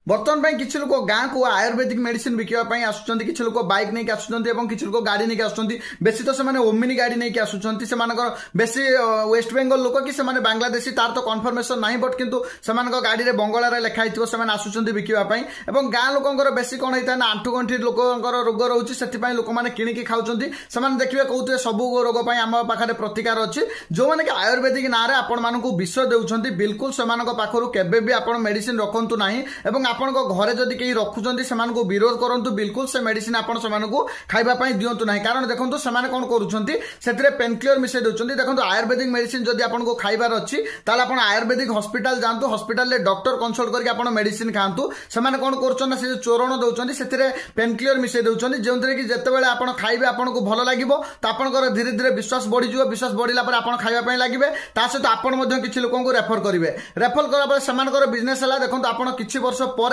बर्तमान में किसी लोग गाँव को आयुर्वेदिक मेडिसिन बिकापी आसुँच किसी लोग बाइक नहीं आसुँच किसी लोग गाड़ी नहीं आसुँच बेसी तो से ओमिनी गाड़ी नहीं आसुँच से बेसी वेस्ट बेंगल लोक कि बांग्लादेशी तार तो कन्फर्मेशन ना बट किंतु से गाड़ी में बंगलार लिखाई से आसुँच बिकापी और गाँ लोकर बेसी कौन होता है ना आंठुगंठी लोकर रोग रोचे से लोक मैंने किणिकी खाऊँ से देखिए कहते सब रोग आम पाखे प्रतिकार अच्छी जो मैंने कि आयुर्वेदिक ना आपण मानक विष देउछंती बिल्कुल से पाखर केबे भी आपण मेडिसिन रखंतु नाही एवं आपण घरे जदि कहीं रखुचंती सेमानकु विरोध करंतु बिल्कुल से मेडिसिन आपण सेमानकु खाइबा पई दियंतु नाही कारण देखंतु सेमाने कोन करूछंती सेतरे पेन क्लियर मिसे देउछंती देखंतु आयुर्वेदिक मेडिसिन जदि आपनको खाइबार अछि ताले आपण आयुर्वेदिक हॉस्पिटल जांतु हॉस्पिटल ले डॉक्टर कंसल्ट करके आपण मेडिसिन खांतु सेमाने कोन करूछन ना से चोरण देउछंती सेतरे पेन क्लियर मिसे देउछंती जेंतरे कि जेतेबेले आपण खाइबे आपनको भलो लागिबो त आपनकर धीरे धीरे विश्वास बढ़ी जिवो विश्वास बढ़िला पर आपण खाइबा पई लागिबे ता सहित आपण मध्ये किछि लोकन को रेफर करिवे रेफर करबा पर सेमानकर बिजनेस हला देखंतु आपण किछि वर्ष पर